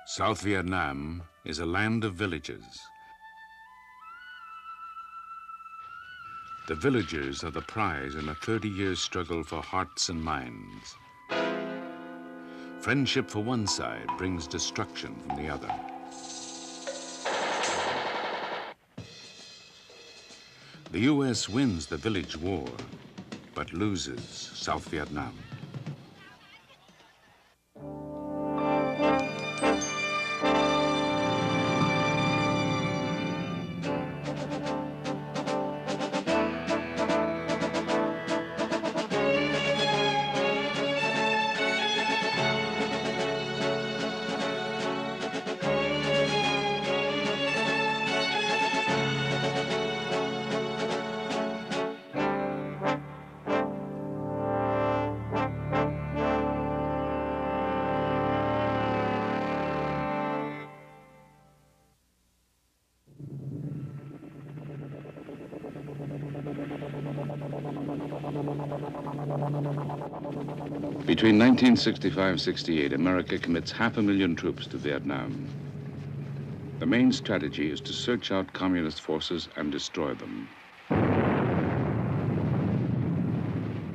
South Vietnam is a land of villages. The villagers are the prize in a 30-year struggle for hearts and minds. Friendship for one side brings destruction from the other. The U.S. wins the village war, but loses South Vietnam. Between 1965-68, America commits 500,000 troops to Vietnam. The main strategy is to search out communist forces and destroy them.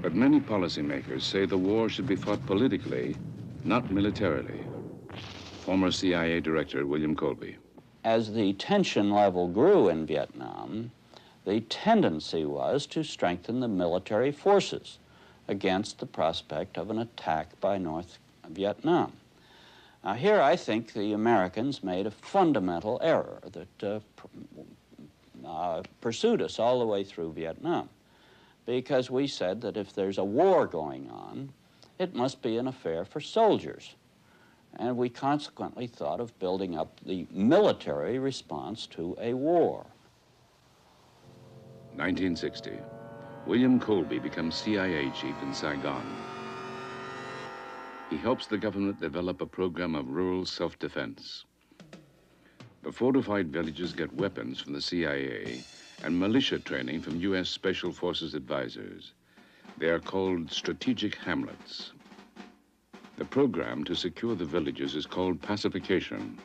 But many policymakers say the war should be fought politically, not militarily. Former CIA Director William Colby. As the tension level grew in Vietnam, the tendency was to strengthen the military forces against the prospect of an attack by North Vietnam. Now here I think the Americans made a fundamental error that pursued us all the way through Vietnam, because we said that if there's a war going on, it must be an affair for soldiers. And we consequently thought of building up the military response to a war. 1960. William Colby becomes CIA chief in Saigon. He helps the government develop a program of rural self-defense. The fortified villages get weapons from the CIA and militia training from U.S. Special Forces advisors. They are called strategic hamlets. The program to secure the villages is called pacification.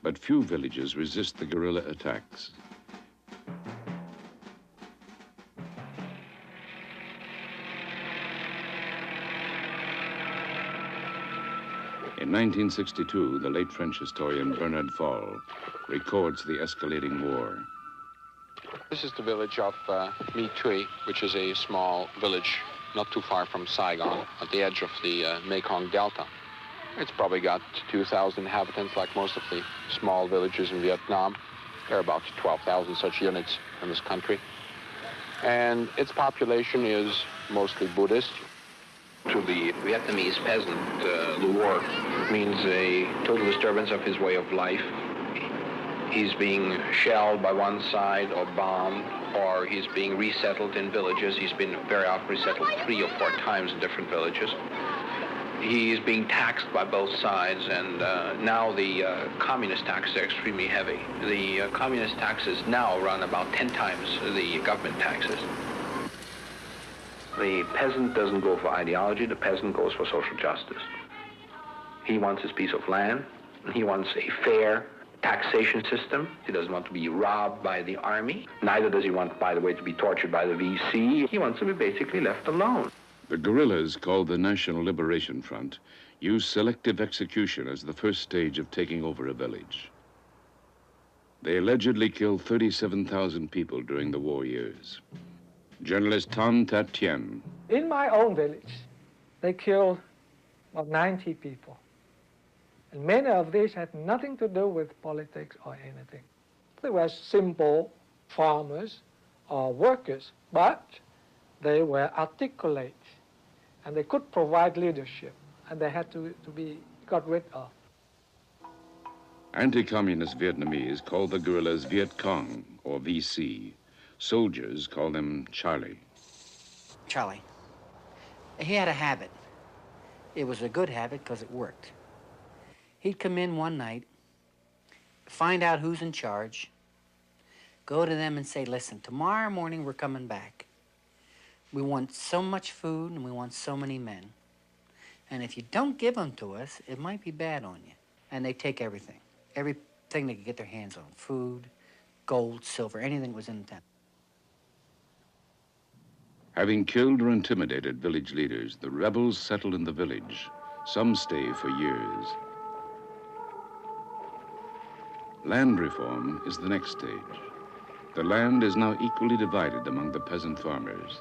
But few villages resist the guerrilla attacks. In 1962, the late French historian Bernard Fall records the escalating war. This is the village of My Thuy, which is a small village not too far from Saigon, at the edge of the Mekong Delta. It's probably got 2,000 inhabitants, like most of the small villages in Vietnam. There are about 12,000 such units in this country. And its population is mostly Buddhist. To the Vietnamese peasant, the war means a total disturbance of his way of life. He's being shelled by one side or bombed, or he's being resettled in villages. He's been very often resettled 3 or 4 times in different villages. He's being taxed by both sides, and now the communist taxes are extremely heavy. The communist taxes now run about 10 times the government taxes. The peasant doesn't go for ideology, the peasant goes for social justice. He wants his piece of land, he wants a fair taxation system. He doesn't want to be robbed by the army. Neither does he want, by the way, to be tortured by the VC. He wants to be basically left alone. The guerrillas, called the National Liberation Front, use selective execution as the first stage of taking over a village. They allegedly killed 37,000 people during the war years. Journalist Tan Tat Tien. In my own village, they killed about 90 people. And many of these had nothing to do with politics or anything. They were simple farmers or workers, but they were articulate and they could provide leadership, and they had to be got rid of. Anti-communist Vietnamese call the guerrillas Viet Cong, or VC. Soldiers call them Charlie. Charlie. He had a habit. It was a good habit because it worked. He'd come in one night, find out who's in charge, go to them and say, listen, tomorrow morning we're coming back. We want so much food and we want so many men. And if you don't give them to us, it might be bad on you. And they take everything. Everything they could get their hands on. Food, gold, silver, anything was in the town. Having killed or intimidated village leaders, the rebels settle in the village. Some stay for years. Land reform is the next stage. The land is now equally divided among the peasant farmers.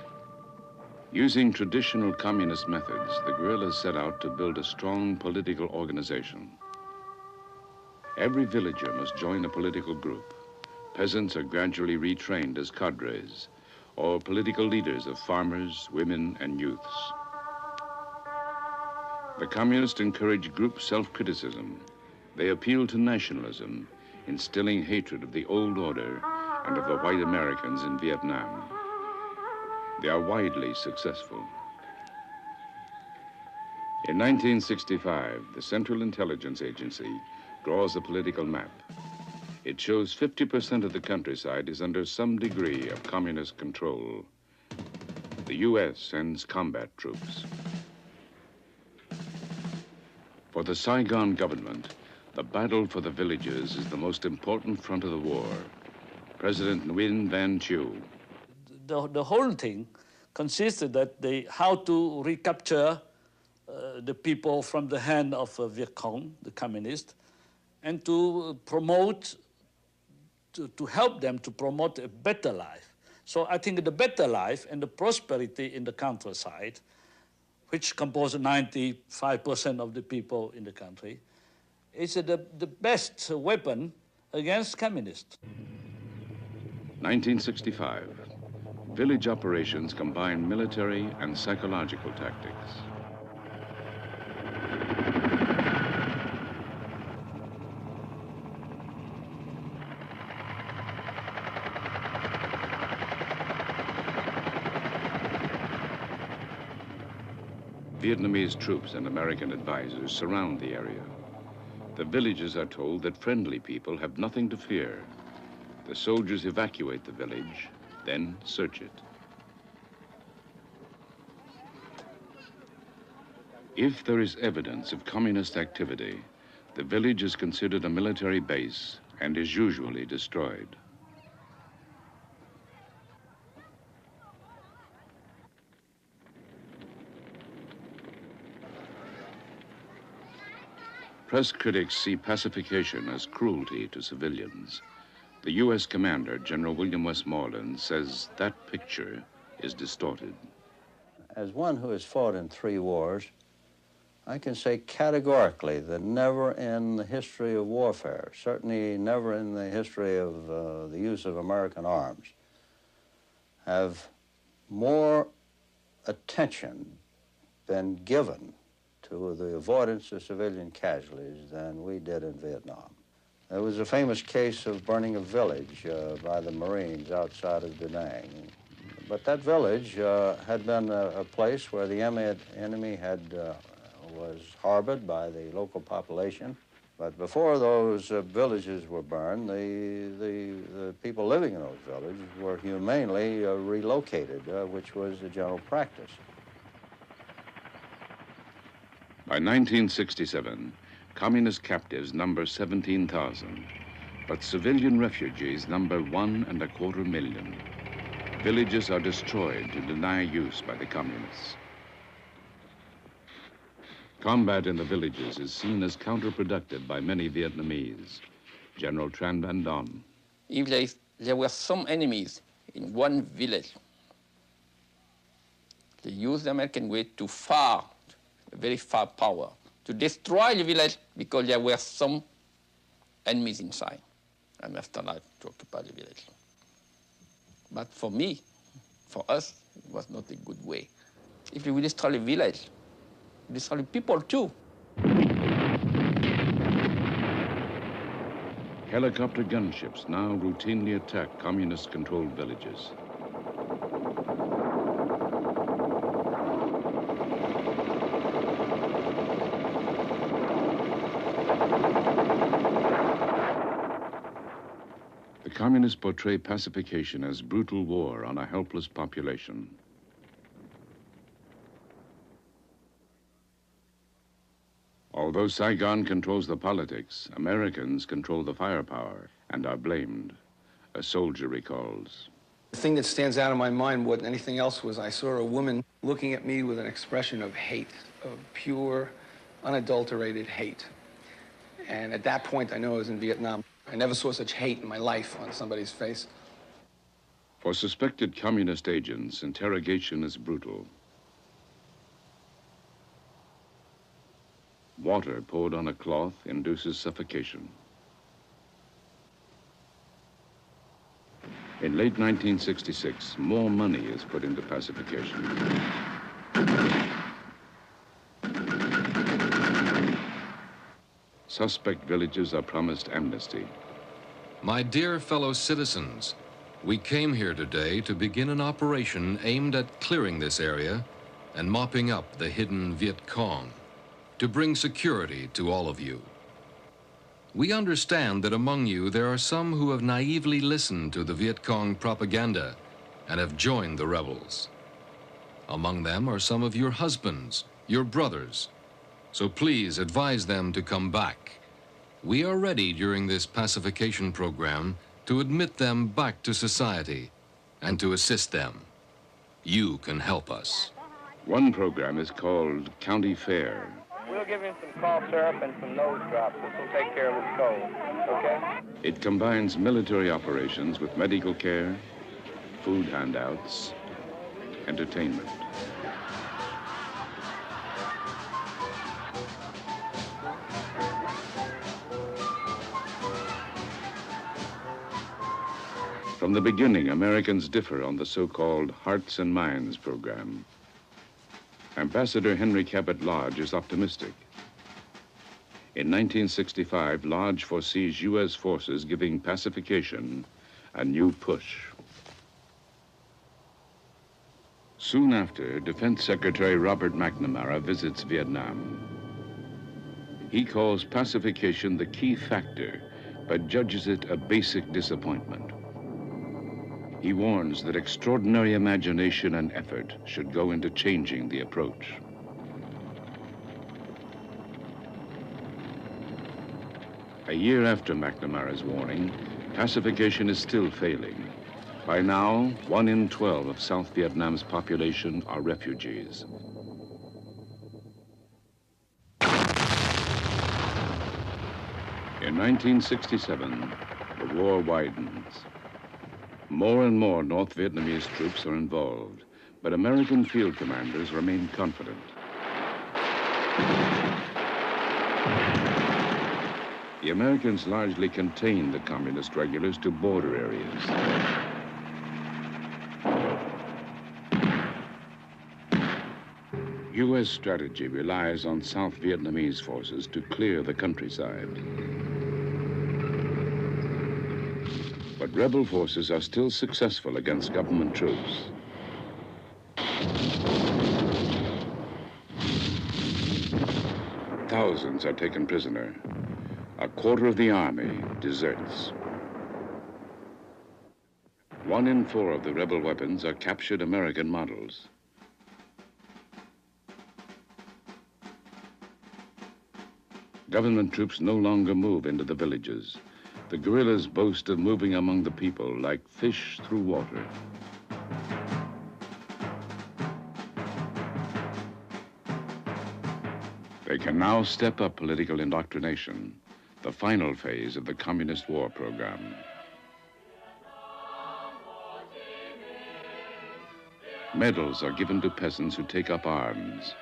Using traditional communist methods, the guerrillas set out to build a strong political organization. Every villager must join a political group. Peasants are gradually retrained as cadres, or political leaders of farmers, women, and youths. The communists encourage group self-criticism. They appeal to nationalism, instilling hatred of the old order and of the white Americans in Vietnam. They are widely successful. In 1965, the Central Intelligence Agency draws a political map. It shows 50% of the countryside is under some degree of communist control. The U.S. sends combat troops. For the Saigon government, the battle for the villages is the most important front of the war. President Nguyen Van Thieu. The whole thing consisted that how to recapture the people from the hand of Viet Cong, the communist, and to promote, to help them to promote a better life. So I think the better life and the prosperity in the countryside, which compose 95% of the people in the country, is the best weapon against communists. 1965. Village operations combine military and psychological tactics. Vietnamese troops and American advisors surround the area. The villagers are told that friendly people have nothing to fear. The soldiers evacuate the village, then search it. If there is evidence of communist activity, the village is considered a military base and is usually destroyed. Press critics see pacification as cruelty to civilians. The U.S. commander, General William Westmoreland, says that picture is distorted. As one who has fought in 3 wars, I can say categorically that never in the history of warfare, certainly never in the history of the use of American arms, have more attention been given to the avoidance of civilian casualties than we did in Vietnam. There was a famous case of burning a village by the Marines outside of Da Nang. But that village had been a place where the enemy was harbored by the local population. But before those villages were burned, the people living in those villages were humanely relocated, which was the general practice. By 1967, communist captives number 17,000, but civilian refugees number 1.25 million. Villages are destroyed to deny use by the communists. Combat in the villages is seen as counterproductive by many Vietnamese. General Tran Van Don. If there were some enemies in one village, they used the American way to very far power, to destroy the village because there were some enemies inside. And after that, to occupy the village. But for me, for us, it was not a good way. If we destroy the village, we destroy the people too. Helicopter gunships now routinely attack communist-controlled villages. The communists portray pacification as brutal war on a helpless population. Although Saigon controls the politics, Americans control the firepower and are blamed. A soldier recalls. The thing that stands out in my mind more than anything else was I saw a woman looking at me with an expression of hate, of pure, unadulterated hate. And at that point, I knew I was in Vietnam. I never saw such hate in my life on somebody's face. For suspected communist agents, interrogation is brutal. Water poured on a cloth induces suffocation. In late 1966, more money is put into pacification. Suspect villages are promised amnesty. My dear fellow citizens, we came here today to begin an operation aimed at clearing this area and mopping up the hidden Viet Cong, to bring security to all of you. We understand that among you there are some who have naively listened to the Viet Cong propaganda and have joined the rebels. Among them are some of your husbands, your brothers. So please advise them to come back. We are ready during this pacification program to admit them back to society and to assist them. You can help us. One program is called County Fair. We'll give him some cough syrup and some nose drops. This will take care of his cold, okay? It combines military operations with medical care, food handouts, entertainment. From the beginning, Americans differ on the so-called Hearts and Minds program. Ambassador Henry Cabot Lodge is optimistic. In 1965, Lodge foresees U.S. forces giving pacification a new push. Soon after, Defense Secretary Robert McNamara visits Vietnam. He calls pacification the key factor, but judges it a basic disappointment. He warns that extraordinary imagination and effort should go into changing the approach. A year after McNamara's warning, pacification is still failing. By now, 1 in 12 of South Vietnam's population are refugees. In 1967, the war widens. More and more North Vietnamese troops are involved, but American field commanders remain confident. The Americans largely contained the communist regulars to border areas. U.S. strategy relies on South Vietnamese forces to clear the countryside. But rebel forces are still successful against government troops. Thousands are taken prisoner. A quarter of the army deserts. 1 in 4 of the rebel weapons are captured American models. Government troops no longer move into the villages. The guerrillas boast of moving among the people like fish through water. They can now step up political indoctrination, the final phase of the Communist War program. Medals are given to peasants who take up arms.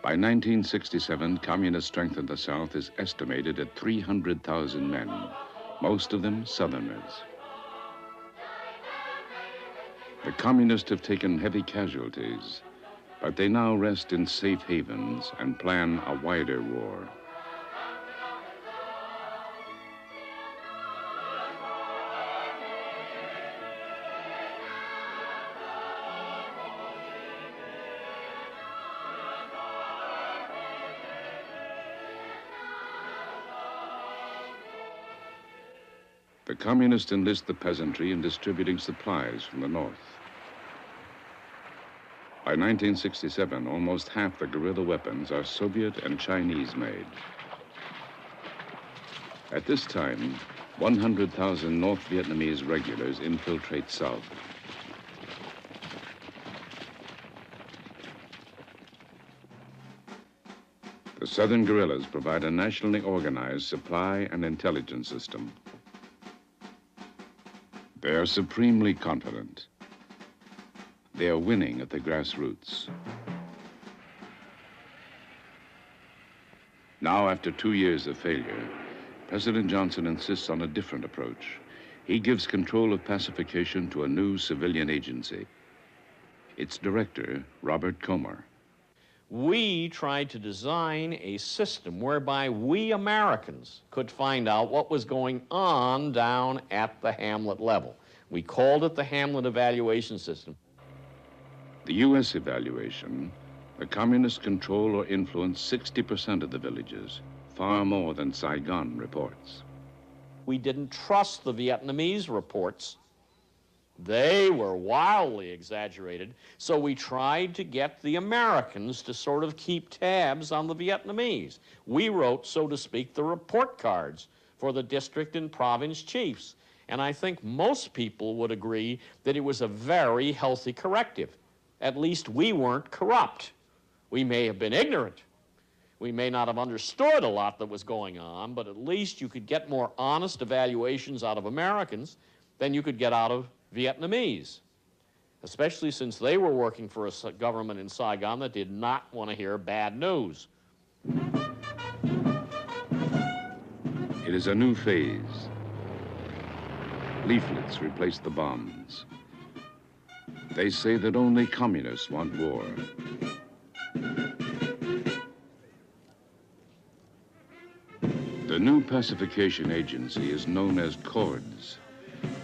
By 1967, communist strength in the South is estimated at 300,000 men. Most of them Southerners. The communists have taken heavy casualties, but they now rest in safe havens and plan a wider war. The communists enlist the peasantry in distributing supplies from the north. By 1967, almost half the guerrilla weapons are Soviet and Chinese made. At this time, 100,000 North Vietnamese regulars infiltrate South. The Southern guerrillas provide a nationally organized supply and intelligence system. They are supremely confident. They are winning at the grassroots. Now, after 2 years of failure, President Johnson insists on a different approach. He gives control of pacification to a new civilian agency. Its director, Robert Comer. We tried to design a system whereby we Americans could find out what was going on down at the hamlet level. We called it the Hamlet Evaluation System. The U.S. evaluation, the communists control or influence 60% of the villages, far more than Saigon reports. We didn't trust the Vietnamese reports. They were wildly exaggerated, so we tried to get the Americans to sort of keep tabs on the Vietnamese. We wrote, so to speak, the report cards for the district and province chiefs. And I think most people would agree that it was a very healthy corrective. At least we weren't corrupt. We may have been ignorant. We may not have understood a lot that was going on, but at least you could get more honest evaluations out of Americans than you could get out of Vietnamese, especially since they were working for a government in Saigon that did not want to hear bad news. It is a new phase. Leaflets replace the bombs. They say that only communists want war. The new pacification agency is known as CORDS.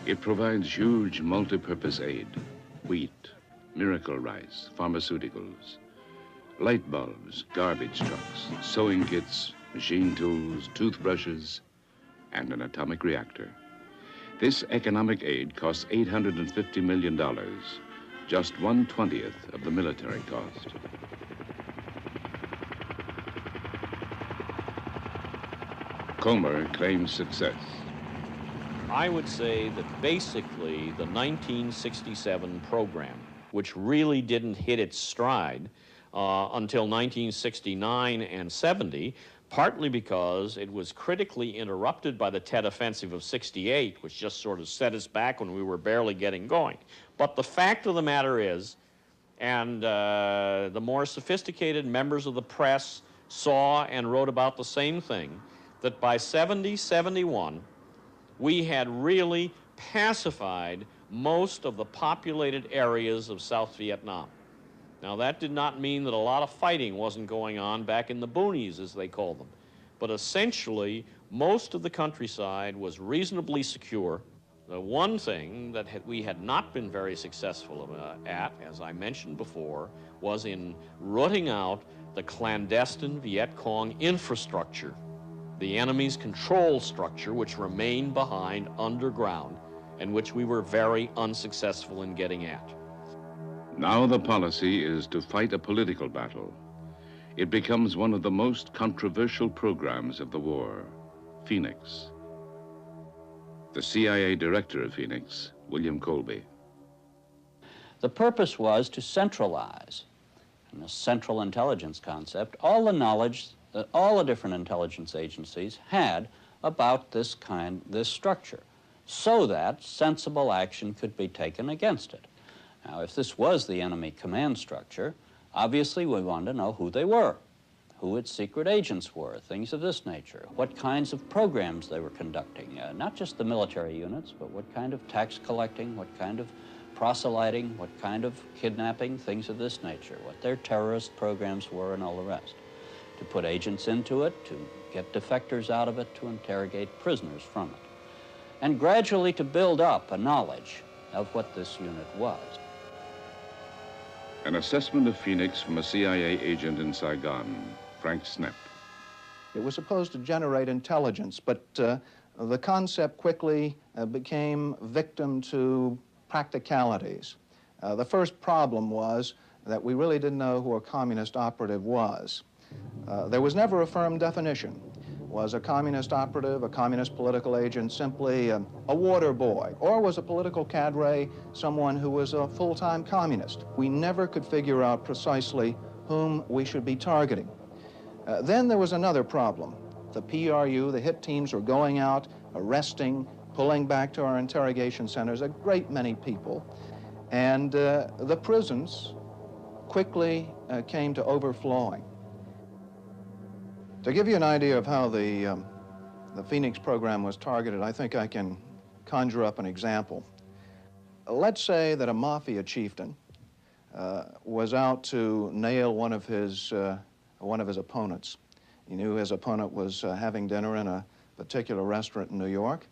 It provides huge multi-purpose aid: wheat, miracle rice, pharmaceuticals, light bulbs, garbage trucks, sewing kits, machine tools, toothbrushes, and an atomic reactor. This economic aid costs $850 million, just 1/20th of the military cost. Comer claims success. I would say that basically the 1967 program, which really didn't hit its stride until 1969 and 70, partly because it was critically interrupted by the Tet Offensive of '68, which just sort of set us back when we were barely getting going. But the fact of the matter is, and the more sophisticated members of the press saw and wrote about the same thing, that by 70, 71, we had really pacified most of the populated areas of South Vietnam. Now, that did not mean that a lot of fighting wasn't going on back in the boonies, as they call them. But essentially, most of the countryside was reasonably secure. The one thing that we had not been very successful at, as I mentioned before, was in rooting out the clandestine Viet Cong infrastructure, the enemy's control structure, which remained behind underground, and which we were very unsuccessful in getting at. Now the policy is to fight a political battle. It becomes one of the most controversial programs of the war, Phoenix. The CIA director of Phoenix, William Colby. The purpose was to centralize, in a central intelligence concept, all the knowledge that all the different intelligence agencies had about this structure, so that sensible action could be taken against it. Now, if this was the enemy command structure, obviously we wanted to know who they were, who its secret agents were, things of this nature, what kinds of programs they were conducting, not just the military units, but what kind of tax collecting, what kind of proselyting, what kind of kidnapping, things of this nature, what their terrorist programs were, and all the rest. To put agents into it, to get defectors out of it, to interrogate prisoners from it, and gradually to build up a knowledge of what this unit was. An assessment of Phoenix from a CIA agent in Saigon, Frank Snepp. It was supposed to generate intelligence, but the concept quickly became victim to practicalities. The first problem was that we really didn't know who a communist operative was. There was never a firm definition. Was a communist operative, a communist political agent, simply a water boy? Or was a political cadre someone who was a full-time communist? We never could figure out precisely whom we should be targeting. Then there was another problem. The PRU, the hit teams, were going out, arresting, pulling back to our interrogation centers a great many people. And the prisons quickly came to overflowing. To give you an idea of how the Phoenix program was targeted, I think I can conjure up an example. Let's say that a mafia chieftain was out to nail one of his opponents. He knew his opponent was having dinner in a particular restaurant in New York,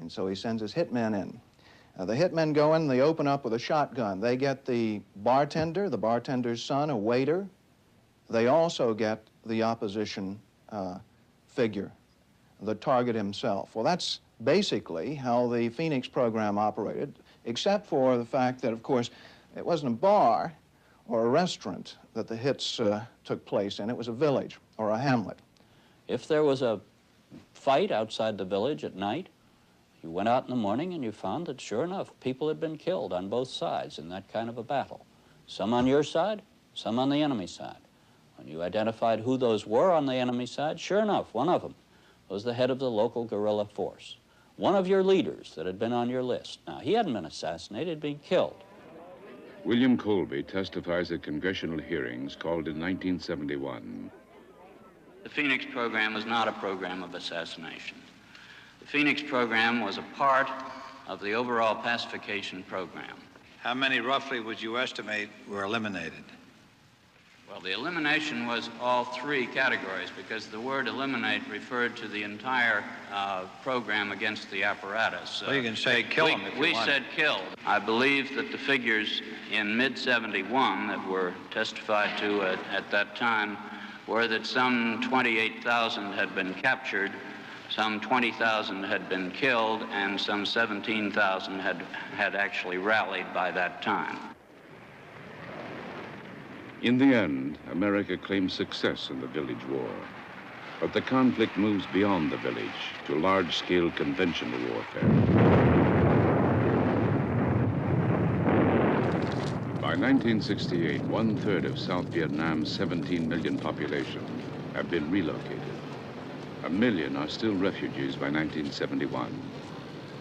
and so he sends his hitmen in. The hitmen go in, they open up with a shotgun. They get the bartender, the bartender's son, a waiter. They also get the opposition figure, the target himself. Well, that's basically how the Phoenix program operated, except for the fact that, of course, it wasn't a bar or a restaurant that the hits took place in. It was a village or a hamlet. If there was a fight outside the village at night, you went out in the morning and you found that, sure enough, people had been killed on both sides in that kind of a battle. Some on your side, some on the enemy side. When you identified who those were on the enemy side, sure enough, one of them was the head of the local guerrilla force. One of your leaders that had been on your list. Now, he hadn't been assassinated, he'd been killed. William Colby testifies at congressional hearings called in 1971. The Phoenix program was not a program of assassination. The Phoenix program was a part of the overall pacification program. How many, roughly, would you estimate were eliminated? Well, the elimination was all three categories because the word eliminate referred to the entire program against the apparatus. Well, you can say kill them if you want. We said killed. I believe that the figures in mid-71 that were testified to at that time were that some 28,000 had been captured, some 20,000 had been killed, and some 17,000 had actually rallied by that time. In the end, America claimed success in the village war. But the conflict moves beyond the village to large-scale conventional warfare. By 1968, 1/3 of South Vietnam's 17 million population have been relocated. 1 million are still refugees by 1971.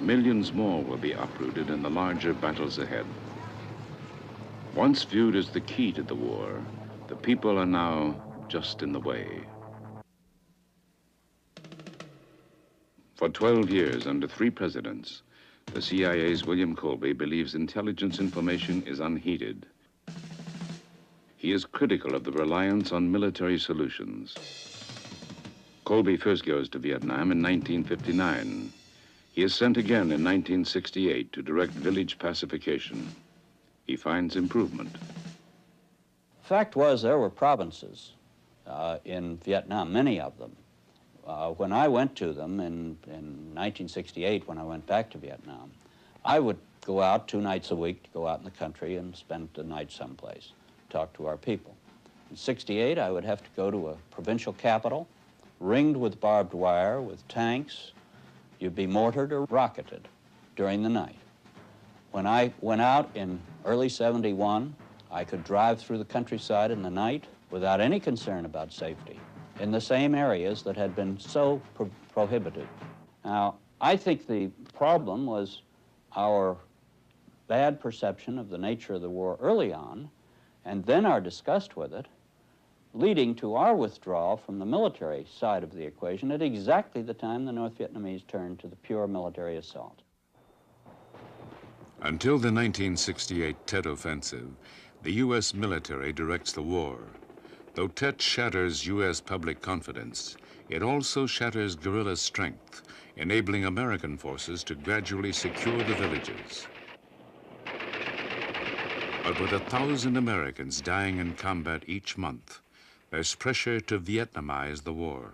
Millions more will be uprooted in the larger battles ahead. Once viewed as the key to the war, the people are now just in the way. For 12 years, under 3 presidents, the CIA's William Colby believes intelligence information is unheeded. He is critical of the reliance on military solutions. Colby first goes to Vietnam in 1959. He is sent again in 1968 to direct village pacification. He finds improvement. Fact was, there were provinces in Vietnam, many of them. When I went to them in 1968, when I went back to Vietnam, I would go out 2 nights a week to go out in the country and spend the night someplace, talk to our people. In 68, I would have to go to a provincial capital, ringed with barbed wire, with tanks. You'd be mortared or rocketed during the night. When I went out in early 71, I could drive through the countryside in the night without any concern about safety in the same areas that had been so prohibited. Now, I think the problem was our bad perception of the nature of the war early on, and then our disgust with it, leading to our withdrawal from the military side of the equation at exactly the time the North Vietnamese turned to the pure military assault. Until the 1968 Tet Offensive, the U.S. military directs the war. Though Tet shatters U.S. public confidence, it also shatters guerrilla strength, enabling American forces to gradually secure the villages. But with 1,000 Americans dying in combat each month, there's pressure to Vietnamize the war.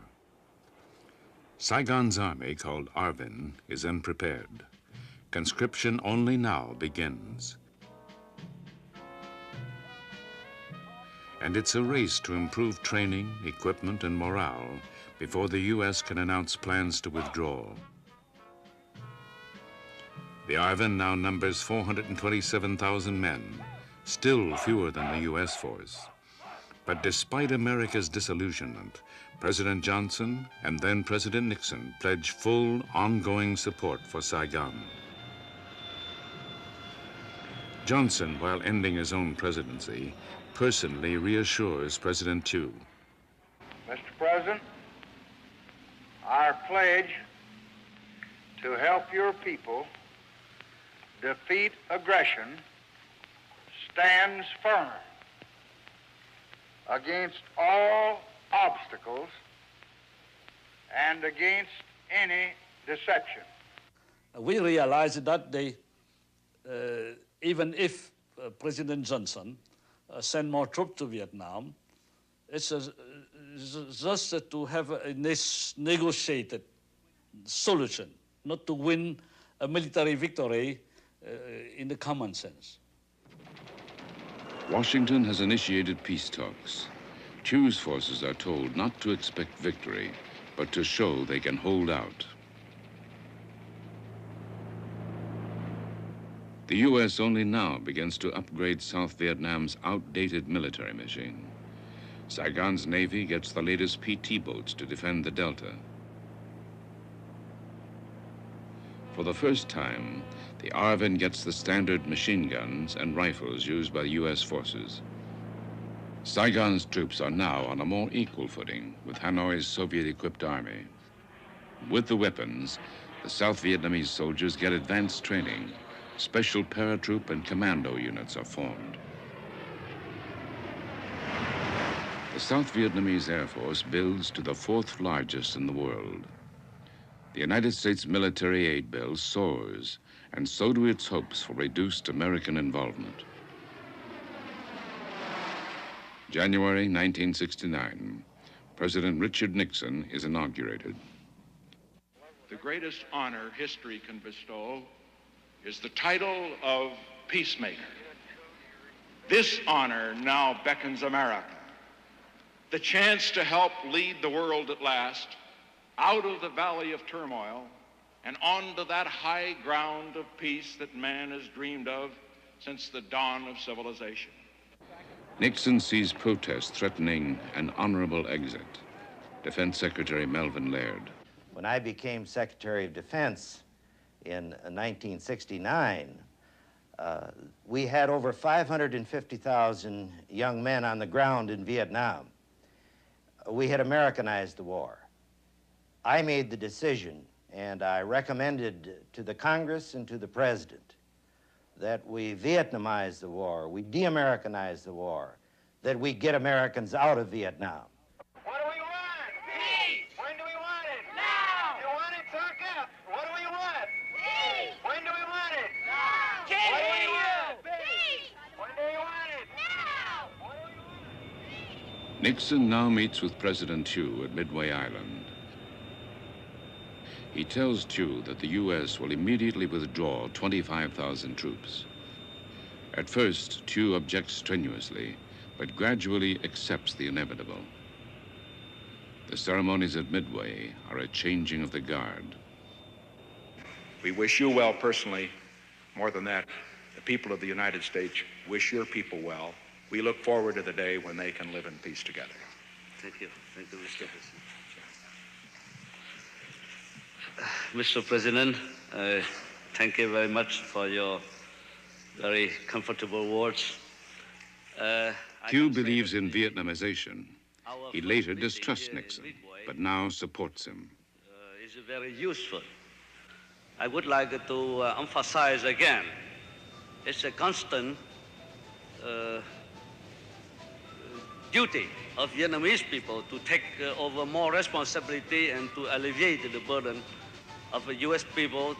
Saigon's army, called ARVN, is unprepared. Conscription only now begins. And it's a race to improve training, equipment, and morale before the U.S. can announce plans to withdraw. The ARVN now numbers 427,000 men, still fewer than the U.S. force. But despite America's disillusionment, President Johnson and then President Nixon pledged full, ongoing support for Saigon. Johnson, while ending his own presidency, personally reassures President Thieu. Mr. President, our pledge to help your people defeat aggression stands firm against all obstacles and against any deception. We realized that even if President Johnson send more troops to Vietnam, it's just to have a negotiated solution, not to win a military victory in the common sense. Washington has initiated peace talks. Thieu's forces are told not to expect victory, but to show they can hold out. The U.S. only now begins to upgrade South Vietnam's outdated military machine. Saigon's Navy gets the latest PT boats to defend the Delta. For the first time, the ARVN gets the standard machine guns and rifles used by the U.S. forces. Saigon's troops are now on a more equal footing with Hanoi's Soviet-equipped army. With the weapons, the South Vietnamese soldiers get advanced training. Special paratroop and commando units are formed. The South Vietnamese Air Force builds to the fourth largest in the world. The United States military aid bill soars, and so do its hopes for reduced American involvement. January 1969, President Richard Nixon is inaugurated. The greatest honor history can bestow is the title of peacemaker. This honor now beckons America, the chance to help lead the world at last out of the valley of turmoil and onto that high ground of peace that man has dreamed of since the dawn of civilization. Nixon sees protests threatening an honorable exit. Defense Secretary Melvin Laird. When I became Secretary of Defense in 1969, we had over 550,000 young men on the ground in Vietnam. We had Americanized the war. I made the decision, and I recommended to the Congress and to the President that we Vietnamize the war, we de-Americanize the war, that we get Americans out of Vietnam. What do we want? Peace! When do we want it? Now! You want it? Talk up! What do we want? Peace! When do we want it? Now! Can't what do we want? Peace! When do we want it? Now! What do we want? Nixon now meets with President Thieu at Midway Island. He tells Thieu that the U.S. will immediately withdraw 25,000 troops. At first, Thieu objects strenuously, but gradually accepts the inevitable. The ceremonies at Midway are a changing of the guard. We wish you well personally. More than that, the people of the United States wish your people well. We look forward to the day when they can live in peace together. Thank you. Thank you, Mr. President. Mr. President, thank you very much for your very comfortable words. Thieu believes in Vietnamization. He later distrusts Nixon, but now supports him. It's very useful. I would like to emphasize again, it's a constant duty of Vietnamese people to take over more responsibility and to alleviate the burden of the U.S. people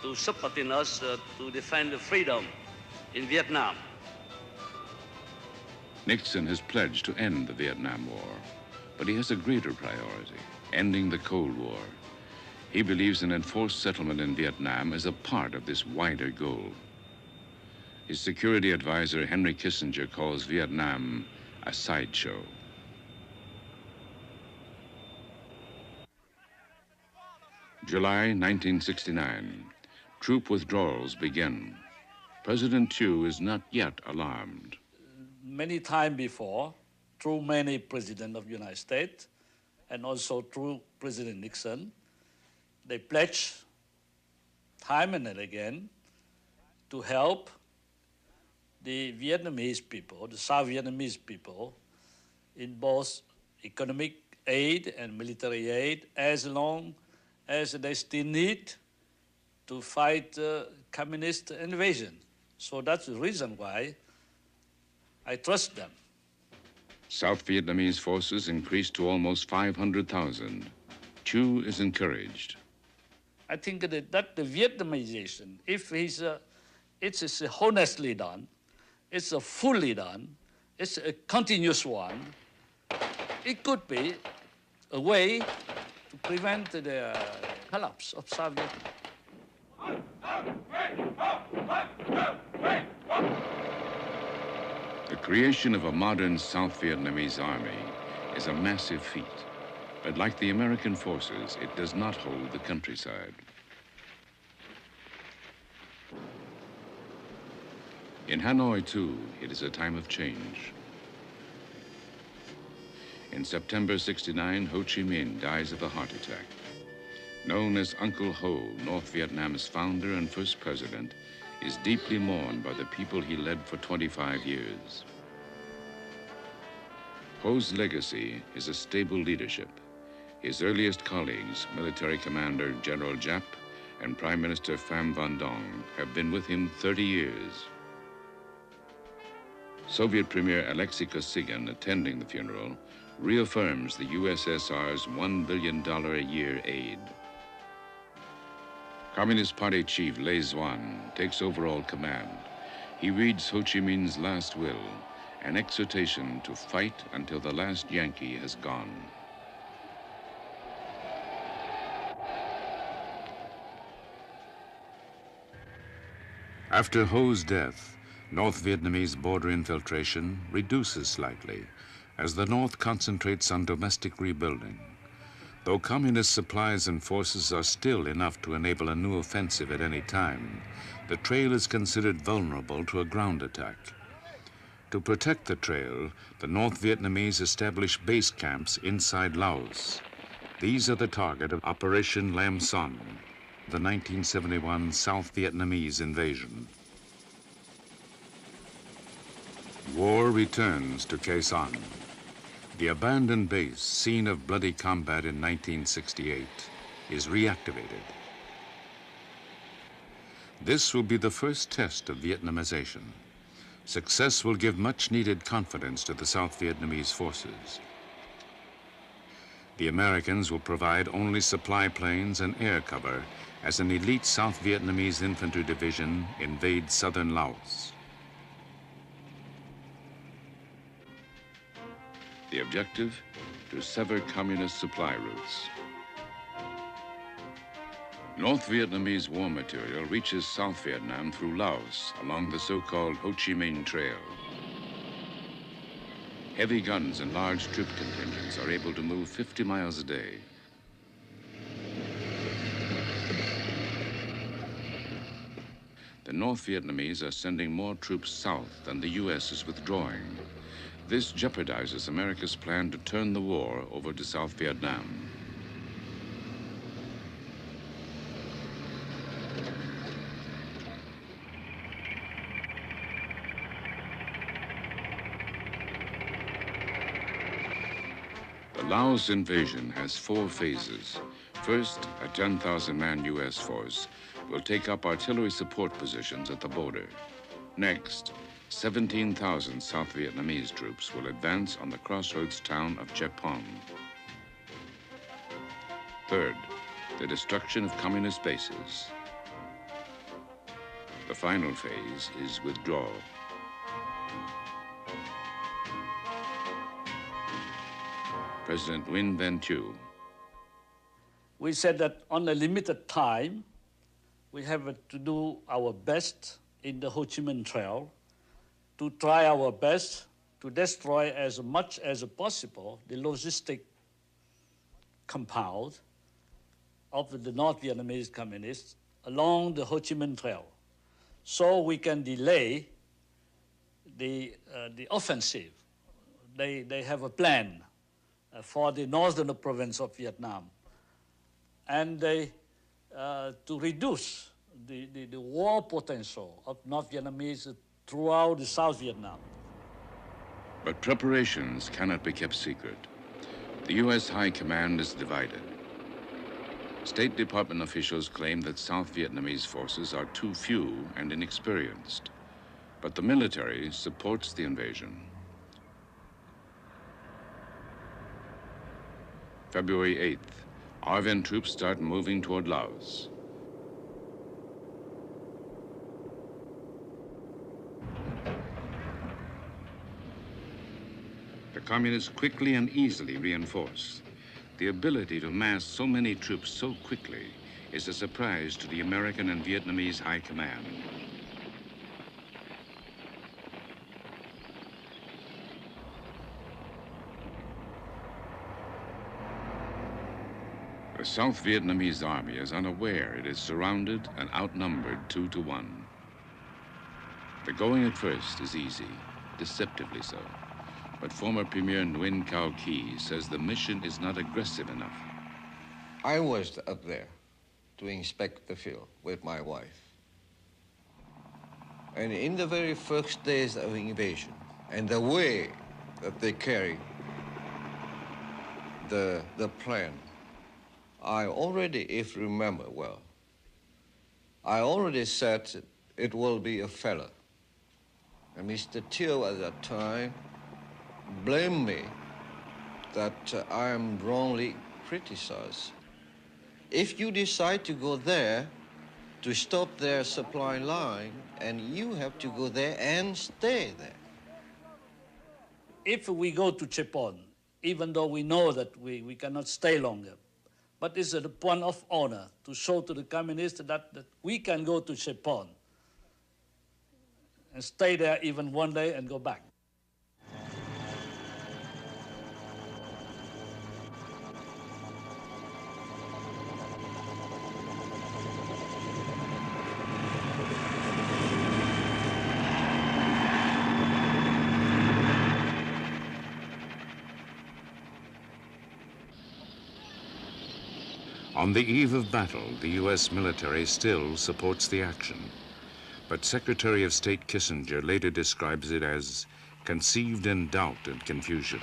to supporting us to defend the freedom in Vietnam. Nixon has pledged to end the Vietnam War, but he has a greater priority, ending the Cold War. He believes an enforced settlement in Vietnam is a part of this wider goal. His security advisor, Henry Kissinger, calls Vietnam a sideshow. July 1969. Troop withdrawals begin. President Thieu is not yet alarmed. Many times before, through many presidents of the United States, and also through President Nixon, they pledged time and again to help the Vietnamese people, the South Vietnamese people, in both economic aid and military aid, as long as they still need to fight communist invasion. So that's the reason why I trust them. South Vietnamese forces increased to almost 500,000. Thieu is encouraged. I think that the Vietnamization, if it's honestly done, it's fully done, it's a continuous one, it could be a way to prevent the collapse of South Vietnam. The creation of a modern South Vietnamese army is a massive feat. But like the American forces, it does not hold the countryside. In Hanoi, too, it is a time of change. In September '69, Ho Chi Minh dies of a heart attack. Known as Uncle Ho, North Vietnam's founder and first president, is deeply mourned by the people he led for 25 years. Ho's legacy is a stable leadership. His earliest colleagues, military commander General Giap and Prime Minister Pham Van Dong, have been with him 30 years. Soviet Premier Alexei Kosygin, attending the funeral, reaffirms the USSR's $1 billion a year aid. Communist Party chief Lê Duan takes overall command. He reads Ho Chi Minh's last will, an exhortation to fight until the last Yankee has gone. After Ho's death, North Vietnamese border infiltration reduces slightly as the North concentrates on domestic rebuilding. Though communist supplies and forces are still enough to enable a new offensive at any time, the trail is considered vulnerable to a ground attack. To protect the trail, the North Vietnamese establish base camps inside Laos. These are the target of Operation Lam Son, the 1971 South Vietnamese invasion. War returns to Khe Sanh. The abandoned base, scene of bloody combat in 1968, is reactivated. This will be the first test of Vietnamization. Success will give much-needed confidence to the South Vietnamese forces. The Americans will provide only supply planes and air cover as an elite South Vietnamese infantry division invades southern Laos. The objective, to sever communist supply routes. North Vietnamese war material reaches South Vietnam through Laos along the so-called Ho Chi Minh Trail. Heavy guns and large troop contingents are able to move 50 miles a day. The North Vietnamese are sending more troops south than the U.S. is withdrawing. This jeopardizes America's plan to turn the war over to South Vietnam. The Laos invasion has 4 phases. First, a 10,000-man U.S. force will take up artillery support positions at the border. Next, 17,000 South Vietnamese troops will advance on the crossroads town of Chep Pong. Third, the destruction of communist bases. The final phase is withdrawal. President Nguyen Van Thieu. We said that on a limited time, we have to do our best in the Ho Chi Minh Trail to try our best to destroy as much as possible the logistic compound of the North Vietnamese communists along the Ho Chi Minh Trail, so we can delay the offensive. They have a plan for the northern province of Vietnam, and to reduce the war potential of North Vietnamese throughout the South Vietnam. But preparations cannot be kept secret. The U.S. High Command is divided. State Department officials claim that South Vietnamese forces are too few and inexperienced, but the military supports the invasion. February 8th, ARVN troops start moving toward Laos. The communists quickly and easily reinforce. The ability to mass so many troops so quickly is a surprise to the American and Vietnamese High Command. The South Vietnamese army is unaware it is surrounded and outnumbered 2 to 1. The going at first is easy, deceptively so. But former Premier Nguyen Cao Ky says the mission is not aggressive enough. I was up there to inspect the field with my wife. And in the very first days of invasion, and the way that they carried the plan, I already, if you remember well, I already said it will be a failure. And Mr. Thieu at that time blamed me that I am wrongly criticized. If you decide to go there to stop their supply line, and you have to go there and stay there. If we go to Chepon, even though we know that we cannot stay longer, but it's a point of honor to show to the communists that we can go to Chepon and stay there even one day and go back. On the eve of battle, the U.S. military still supports the action. But Secretary of State Kissinger later describes it as conceived in doubt and confusion.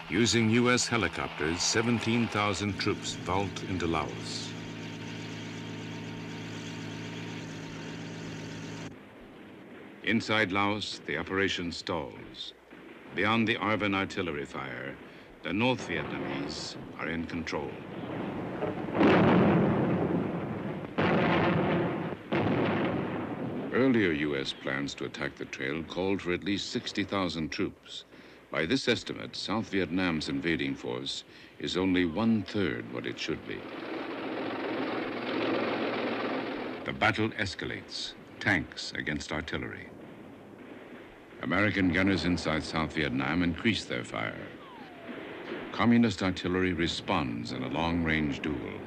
Using U.S. helicopters, 17,000 troops vault into Laos. Inside Laos, the operation stalls. Beyond the ARVN artillery fire, the North Vietnamese are in control. Earlier U.S. plans to attack the trail called for at least 60,000 troops. By this estimate, South Vietnam's invading force is only 1/3 what it should be. The battle escalates, tanks against artillery. American gunners inside South Vietnam increase their fire. Communist artillery responds in a long-range duel.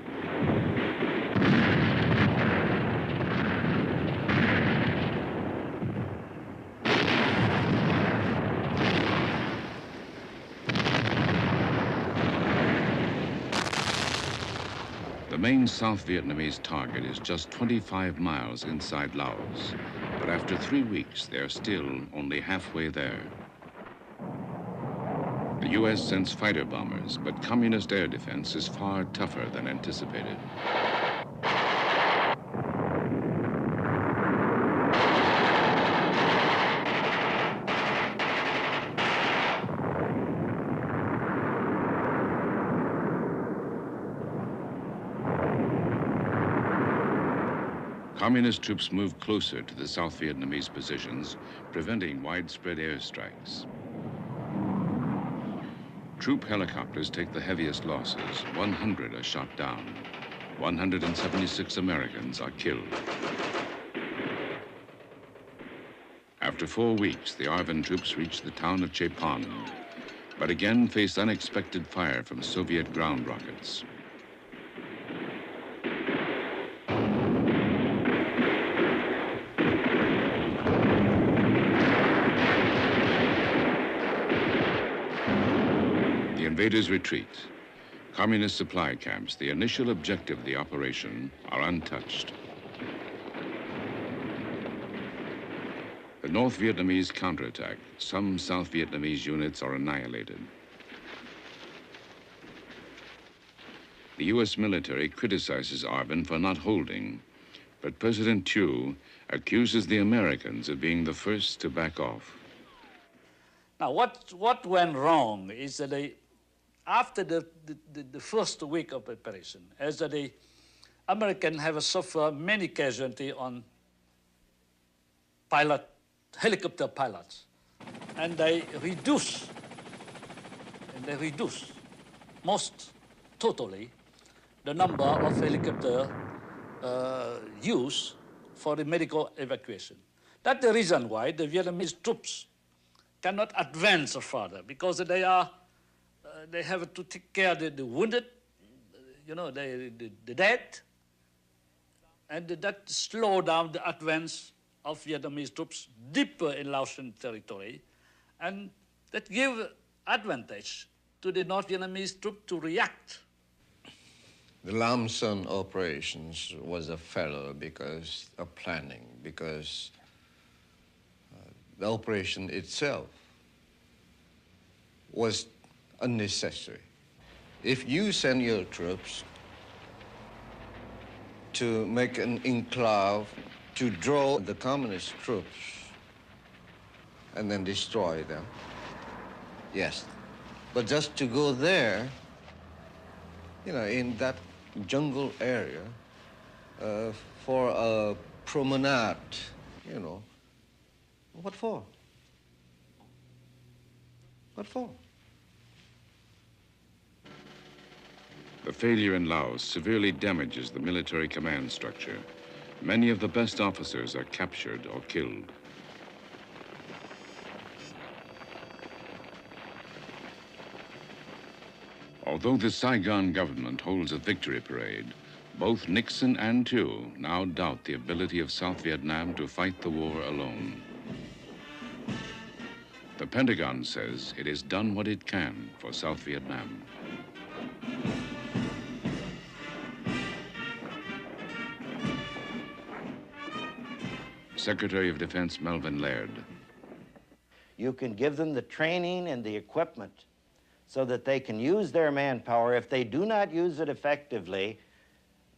The main South Vietnamese target is just 25 miles inside Laos, but after 3 weeks, they're still only halfway there. The U.S. sends fighter bombers, but communist air defense is far tougher than anticipated. Communist troops move closer to the South Vietnamese positions, preventing widespread airstrikes. Troop helicopters take the heaviest losses. 100 are shot down. 176 Americans are killed. After After 4 weeks, the ARVN troops reached the town of Chepan, but again faced unexpected fire from Soviet ground rockets. The invaders retreat. Communist supply camps, the initial objective of the operation, are untouched. The North Vietnamese counterattack. Some South Vietnamese units are annihilated. The U.S. military criticizes ARVN for not holding, but President Thieu accuses the Americans of being the first to back off. Now, what went wrong is that after the first week of operation, as the Americans have suffered many casualties on helicopter pilots, and they reduce most totally the number of helicopter used for the medical evacuation. That's the reason why the Vietnamese troops cannot advance further, because they have to take care of the wounded, the dead, and that slow down the advance of Vietnamese troops deeper in Laotian territory, and that give advantage to the North Vietnamese troops to react. The Lam Son operations was a failure because of planning, because the operation itself was unnecessary. If you send your troops to make an enclave to draw the communist troops and then destroy them, yes. But just to go there, in that jungle area for a promenade, what for? What for? The failure in Laos severely damages the military command structure. Many of the best officers are captured or killed. Although the Saigon government holds a victory parade, both Nixon and Thieu now doubt the ability of South Vietnam to fight the war alone. The Pentagon says it has done what it can for South Vietnam. Secretary of Defense Melvin Laird. You can give them the training and the equipment so that they can use their manpower. If they do not use it effectively,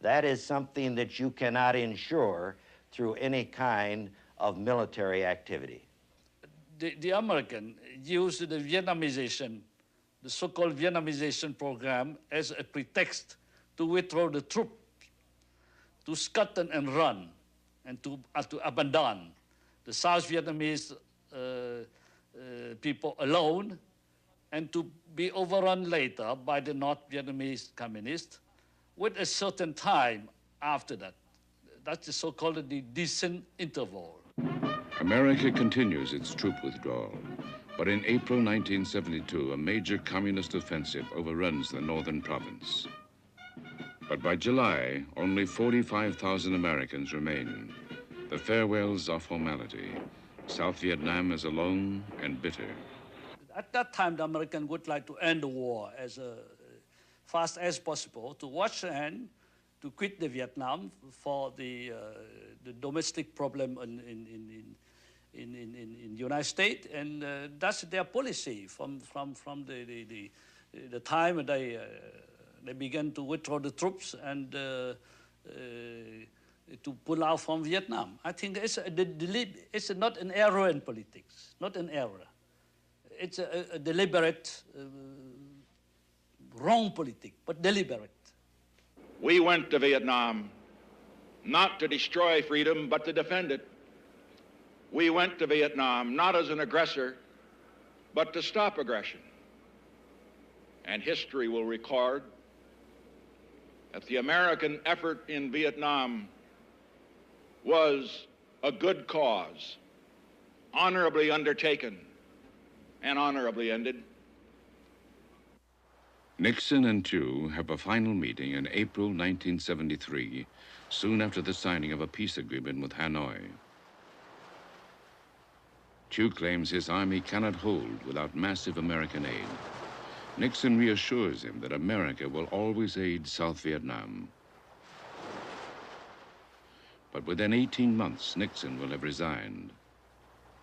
that is something that you cannot ensure through any kind of military activity. The American used the Vietnamization, the so-called Vietnamization program, as a pretext to withdraw the troops, to scatter and run, and to abandon the South Vietnamese people alone, and to be overrun later by the North Vietnamese communists with a certain time after that. That's the so-called the decent interval. America continues its troop withdrawal, but in April 1972, a major communist offensive overruns the northern province. But by July, only 45,000 Americans remain. The farewells are formality. South Vietnam is alone and bitter. At that time, the Americans would like to end the war as fast as possible, to wash their hands, to quit the Vietnam for the domestic problem in the United States, and that's their policy from the time they began to withdraw the troops and to pull out from Vietnam. I think it's not an error in politics, not an error. It's a deliberate, wrong politic, but deliberate. We went to Vietnam not to destroy freedom, but to defend it. We went to Vietnam not as an aggressor, but to stop aggression. And history will record that the American effort in Vietnam was a good cause. honorably undertaken and honorably ended. Nixon and Thieu have a final meeting in April 1973, soon after the signing of a peace agreement with Hanoi. Thieu claims his army cannot hold without massive American aid. Nixon reassures him that America will always aid South Vietnam. But within 18 months, Nixon will have resigned.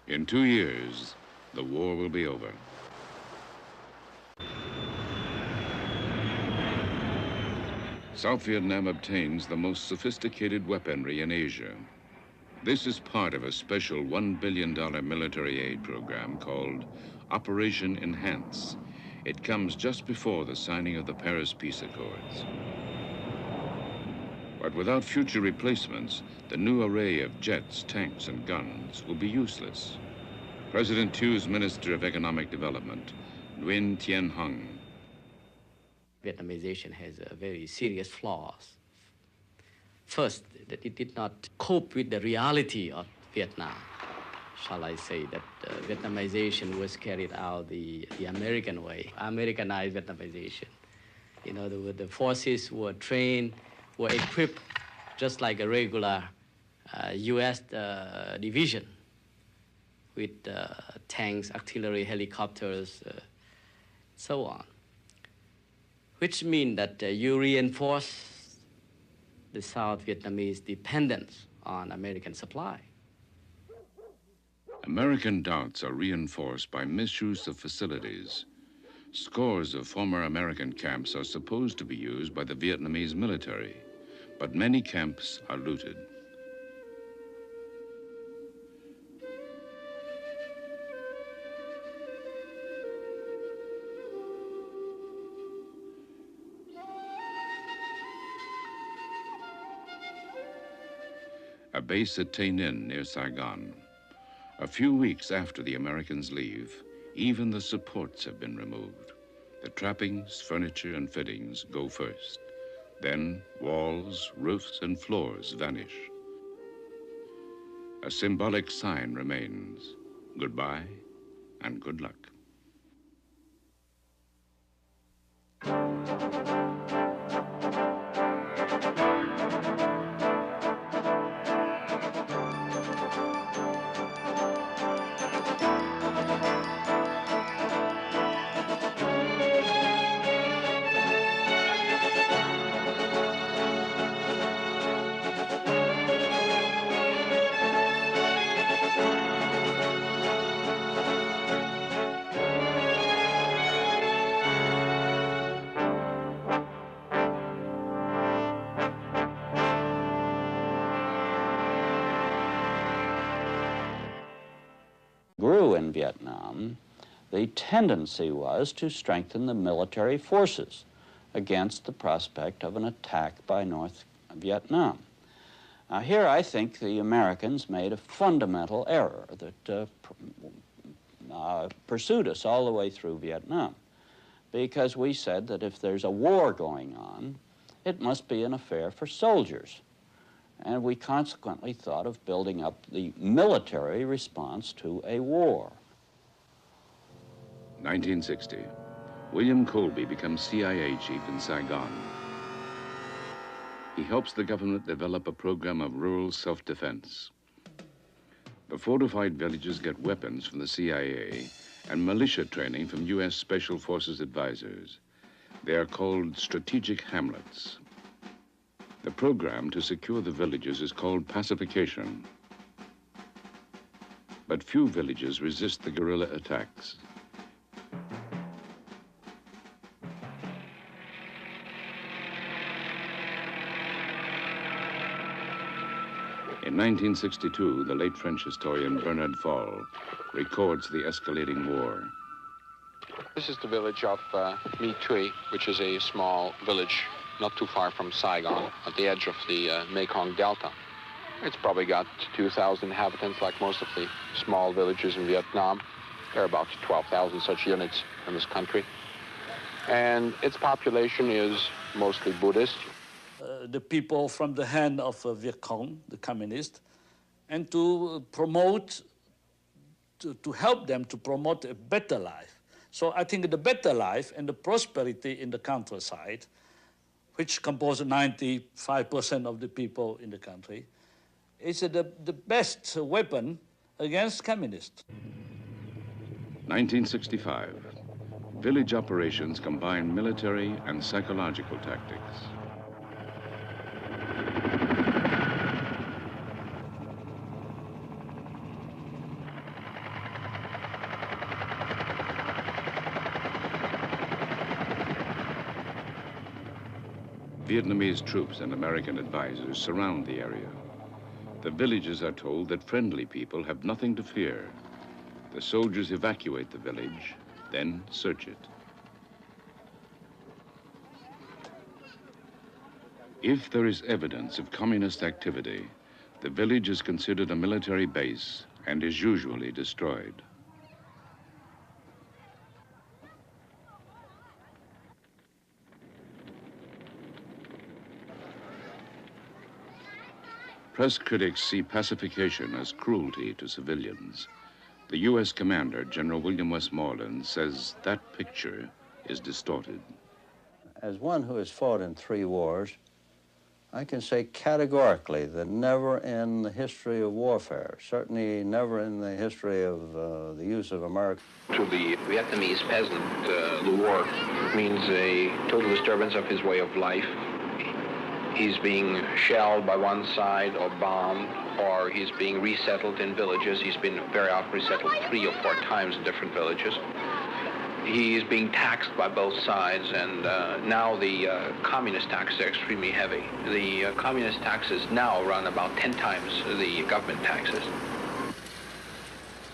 In 2 years, the war will be over. South Vietnam obtains the most sophisticated weaponry in Asia. This is part of a special $1 billion military aid program called Operation Enhance. It comes just before the signing of the Paris Peace Accords. But without future replacements, the new array of jets, tanks, and guns will be useless. President Thieu's Minister of Economic Development, Nguyen Thien Hung. Vietnamization has very serious flaws. First, that it did not cope with the reality of Vietnam. Shall I say that Vietnamization was carried out the American way, Americanized Vietnamization. You know, the forces were trained, were equipped just like a regular U.S. division with tanks, artillery, helicopters, so on. Which means that you reinforce the South Vietnamese dependence on American supply. American doubts are reinforced by misuse of facilities. Scores of former American camps are supposed to be used by the Vietnamese military, but many camps are looted. A base at Tay Ninh near Saigon. A few weeks after the Americans leave, even the supports have been removed. The trappings, furniture, and fittings go first. Then walls, roofs, and floors vanish. A symbolic sign remains. Goodbye and good luck. Grew in Vietnam, the tendency was to strengthen the military forces against the prospect of an attack by North Vietnam. Now here I think the Americans made a fundamental error that pursued us all the way through Vietnam, because we said that if there's a war going on, it must be an affair for soldiers. And we consequently thought of building up the military response to a war. 1960, William Colby becomes CIA chief in Saigon. He helps the government develop a program of rural self-defense. The fortified villages get weapons from the CIA and militia training from U.S. Special Forces advisors. They are called strategic hamlets. The program to secure the villages is called pacification. But few villages resist the guerrilla attacks. In 1962, the late French historian Bernard Fall records the escalating war. This is the village of My Thuy, which is a small village not too far from Saigon, at the edge of the Mekong Delta. It's probably got 2,000 inhabitants, like most of the small villages in Vietnam. There are about 12,000 such units in this country. And its population is mostly Buddhist. The people from the hand of Viet Cong, the communist, and to promote to help them to promote a better life. So I think the better life and the prosperity in the countryside, which compose 95% of the people in the country, is the best weapon against communists. 1965. Village operations combine military and psychological tactics. Vietnamese troops and American advisors surround the area. The villagers are told that friendly people have nothing to fear. The soldiers evacuate the village, then search it. If there is evidence of communist activity, the village is considered a military base and is usually destroyed. Press critics see pacification as cruelty to civilians. The U.S. commander, General William Westmoreland, says that picture is distorted. As one who has fought in 3 wars, I can say categorically that never in the history of warfare, certainly never in the history of the use of American... To the Vietnamese peasant, the war means a total disturbance of his way of life. He's being shelled by one side or bombed, or he's being resettled in villages. He's been very often resettled 3 or 4 times in different villages. He's being taxed by both sides, and now the communist taxes are extremely heavy. The communist taxes now run about 10 times the government taxes.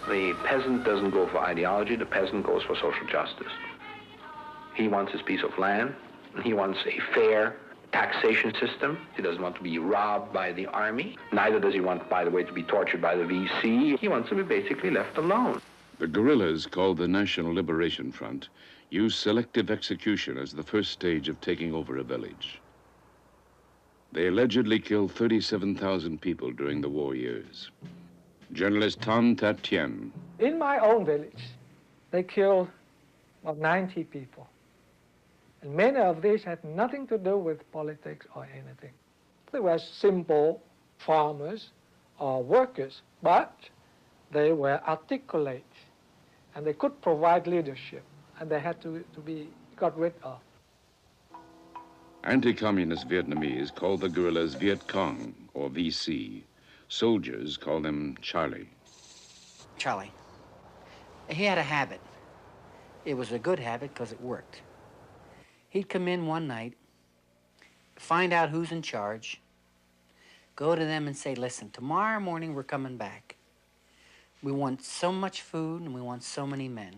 The peasant doesn't go for ideology, the peasant goes for social justice. He wants his piece of land, and he wants a fair taxation system. He doesn't want to be robbed by the army. Neither does he want, by the way, to be tortured by the VC. He wants to be basically left alone. The guerrillas, called the National Liberation Front, use selective execution as the first stage of taking over a village. They allegedly killed 37,000 people during the war years. Journalist Tan Tat Tien. In my own village, they killed about 90 people. And many of these had nothing to do with politics or anything. They were simple farmers or workers, but they were articulate, and they could provide leadership, and they had to be got rid of. Anti-communist Vietnamese call the guerrillas Viet Cong, or VC. Soldiers call them Charlie. Charlie. He had a habit. It was a good habit because it worked. He'd come in one night, find out who's in charge, go to them and say, listen, tomorrow morning we're coming back. We want so much food and we want so many men.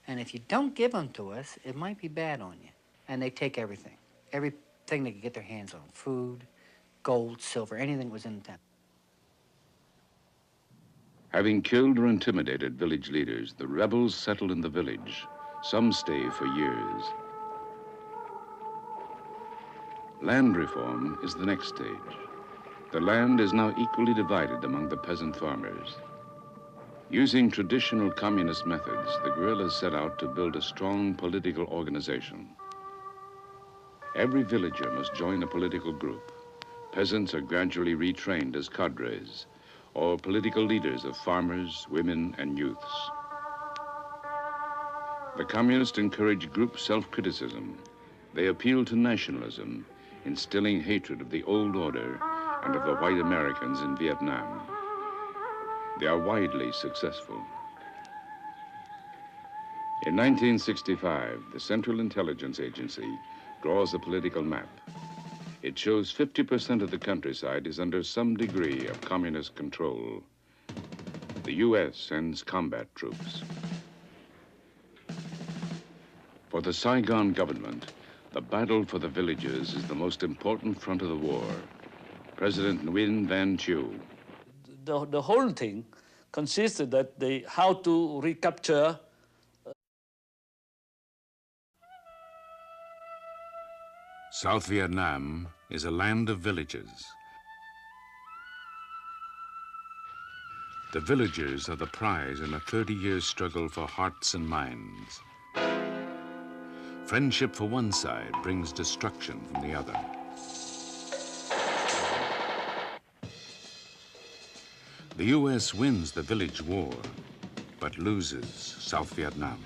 And if you don't give them to us, it might be bad on you. And they take everything. Everything they could get their hands on. Food, gold, silver, anything that was in the town. Having killed or intimidated village leaders, the rebels settle in the village. Some stay for years. Land reform is the next stage. The land is now equally divided among the peasant farmers. Using traditional communist methods, the guerrillas set out to build a strong political organization. Every villager must join a political group. Peasants are gradually retrained as cadres, or political leaders of farmers, women, and youths. The communists encourage group self-criticism. They appeal to nationalism, instilling hatred of the old order and of the white Americans in Vietnam. They are widely successful. In 1965, the Central Intelligence Agency draws a political map. It shows 50% of the countryside is under some degree of communist control. The U.S. sends combat troops. For the Saigon government, the battle for the villages is the most important front of the war. President Nguyen Van Thieu. The whole thing consisted that how to recapture South Vietnam is a land of villages. The villagers are the prize in a 30-year struggle for hearts and minds. Friendship for one side brings destruction from the other. The U.S. wins the village war, but loses South Vietnam.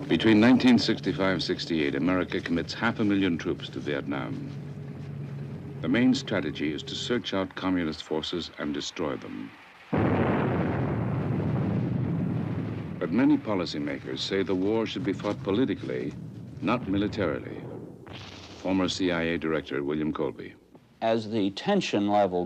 Between 1965-68, America commits 500,000 troops to Vietnam. The main strategy is to search out communist forces and destroy them. But many policymakers say the war should be fought politically, not militarily. Former CIA Director William Colby. As the tension level